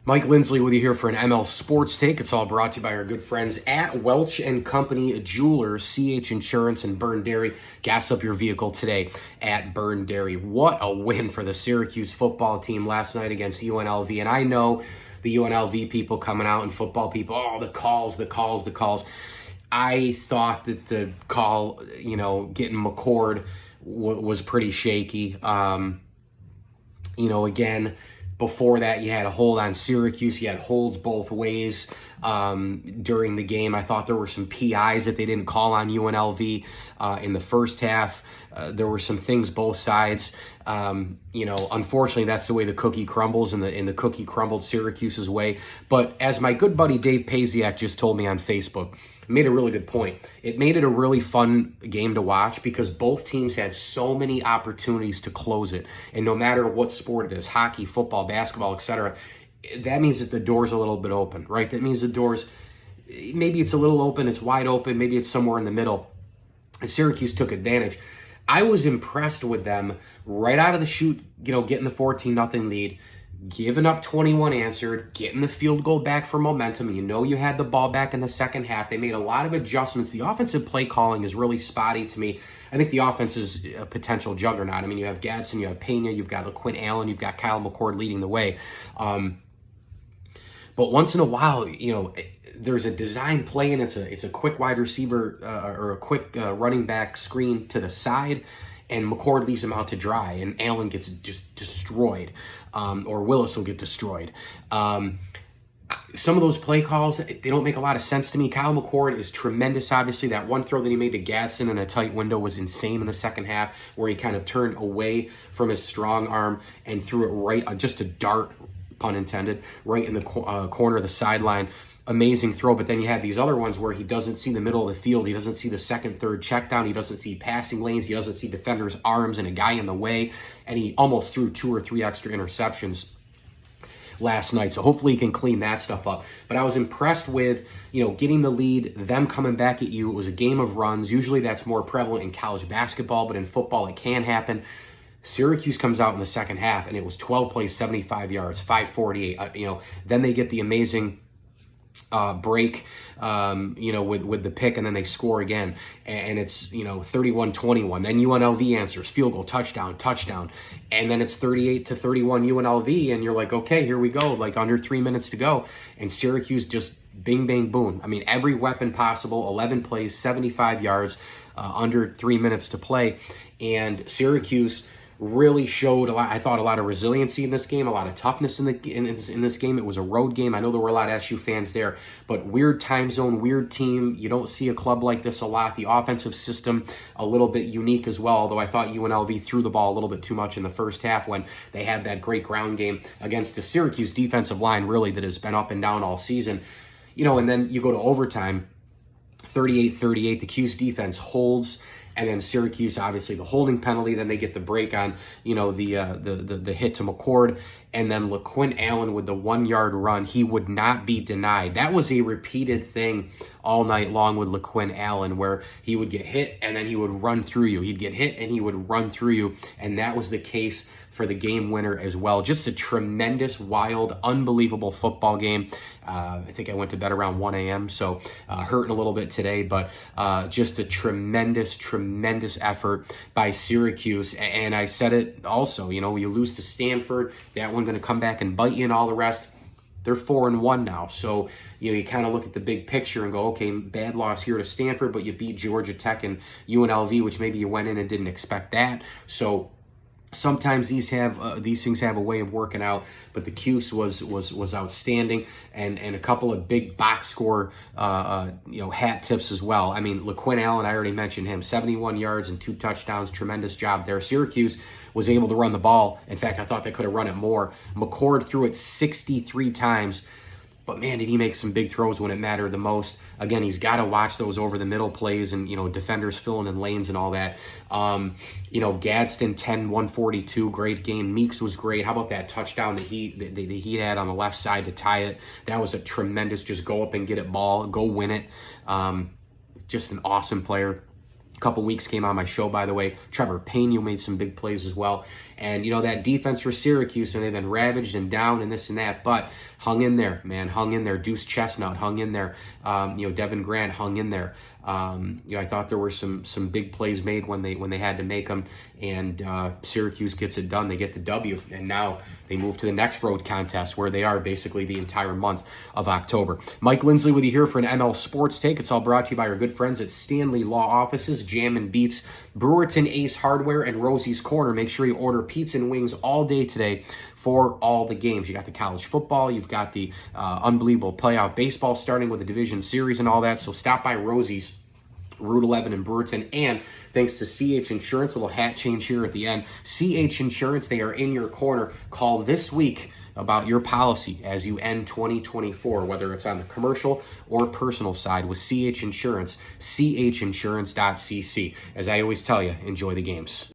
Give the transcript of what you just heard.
Mike Lindsley with you here for an ML Sports Take. It's all brought to you by our good friends at Welch & Company Jewelers, CH Insurance, and Burn Dairy. Gas up your vehicle today at Burn Dairy. What a win for the Syracuse football team last night against UNLV. And I know the UNLV people coming out and football people, oh, the calls. I thought that the call, getting McCord was pretty shaky. Again, before that, you had a hold on Syracuse. You had holds both ways during the game. I thought there were some PIs that they didn't call on UNLV in the first half. There were some things both sides. Unfortunately, that's the way the cookie crumbles, and the cookie crumbled Syracuse's way. But as my good buddy Dave Paziak just told me on Facebook, made a really good point. It made it a really fun game to watch because both teams had so many opportunities to close it. And no matter what sport it is, hockey, football, basketball, etc., that means that the door's a little bit open, right? That means the door's, maybe it's a little open, it's wide open, maybe it's somewhere in the middle. And Syracuse took advantage. I was impressed with them right out of the chute, getting the 14-0 lead, giving up 21 answered, getting the field goal back for momentum. You had the ball back in the second half. They made a lot of adjustments. The offensive play calling is really spotty to me. I think the offense is a potential juggernaut. I mean, you have Gadsden, you have Pena, you've got LaQuint Allen, you've got Kyle McCord leading the way. But once in a while, there's a design play, and it's a quick wide receiver or a quick running back screen to the side, and McCord leaves him out to dry, and Allen gets just destroyed, or Willis will get destroyed. Some of those play calls, they don't make a lot of sense to me. Kyle McCord is tremendous, obviously. That one throw that he made to Gadsden in a tight window was insane in the second half, where he kind of turned away from his strong arm and threw it right, just a dart, pun intended, right in the corner of the sideline. Amazing throw. But then you have these other ones where he doesn't see the middle of the field. He doesn't see the second, third check down. He doesn't see passing lanes. He doesn't see defenders' arms and a guy in the way. And he almost threw 2 or 3 extra interceptions last night. So hopefully he can clean that stuff up. But I was impressed with, getting the lead, them coming back at you. It was a game of runs. Usually that's more prevalent in college basketball, but in football it can happen. Syracuse comes out in the second half, and it was 12 plays, 75 yards, 548. Then they get the amazing break, with the pick, and then they score again, and it's 31-21. Then UNLV answers, field goal, touchdown, and then it's 38-31 UNLV, and you're like, okay, here we go, like under 3 minutes to go, and Syracuse just bing, bang, boom. I mean, every weapon possible, 11 plays, 75 yards, under 3 minutes to play, and Syracuse really showed a lot of resiliency in this game, a lot of toughness in this game. It was a road game. I know there were a lot of SU fans there, but weird time zone, weird team. You don't see a club like this a lot. The offensive system, a little bit unique as well, although I thought UNLV threw the ball a little bit too much in the first half when they had that great ground game against the Syracuse defensive line, really, that has been up and down all season. And then you go to overtime, 38-38. The Cuse defense holds, and then Syracuse, obviously, the holding penalty. Then they get the break on, the hit to McCord. And then LaQuint Allen with the 1-yard run. He would not be denied. That was a repeated thing all night long with LaQuint Allen, where he would get hit and then he would run through you. He'd get hit and he would run through you. And that was the case for the game winner as well. Just a tremendous, wild, unbelievable football game. I think I went to bed around 1 a.m., so hurting a little bit today, but just a tremendous effort by Syracuse. And I said it also, you lose to Stanford, that one going to come back and bite you and all the rest. They're 4-1 now. So, you kind of look at the big picture and go, okay, bad loss here to Stanford, but you beat Georgia Tech and UNLV, which maybe you went in and didn't expect that. So sometimes these things have a way of working out, but the Cuse was outstanding, and a couple of big box score hat tips as well. I mean, LaQuint Allen, I already mentioned him, 71 yards and 2 touchdowns, tremendous job there. Syracuse was able to run the ball. In fact, I thought they could have run it more. McCord threw it 63 times. But, man, did he make some big throws when it mattered the most. Again, he's got to watch those over-the-middle plays and, defenders filling in lanes and all that. Gadsden, 10-142, great game. Meeks was great. How about that touchdown that he had on the left side to tie it? That was a tremendous just go up and get it ball, go win it. Just an awesome player. couple weeks, came on my show, by the way. Trevor Payne made some big plays as well. And, you know, that defense for Syracuse, and they've been ravaged and down and this and that, but hung in there, man, hung in there. Deuce Chestnut hung in there. You know, Devin Grant hung in there. You know, I thought there were some big plays made when they had to make them, and Syracuse gets it done. They get the W, and now they move to the next road contest where they are basically the entire month of October. Mike Lindsley with you here for an ML Sports Take. It's all brought to you by our good friends at Stanley Law Offices, Jam and Beats, Brewerton Ace Hardware, and Rosie's Corner. Make sure you order pizza and wings all day today for all the games. You got the college football, you've got the unbelievable playoff baseball starting with the division series and all that. So stop by Rosie's, Route 11 in Brewerton, and thanks to CH Insurance, a little hat change here at the end. CH Insurance, they are in your corner. Call this week about your policy as you end 2024, whether it's on the commercial or personal side with CH Insurance, chinsurance.cc. As I always tell you, enjoy the games.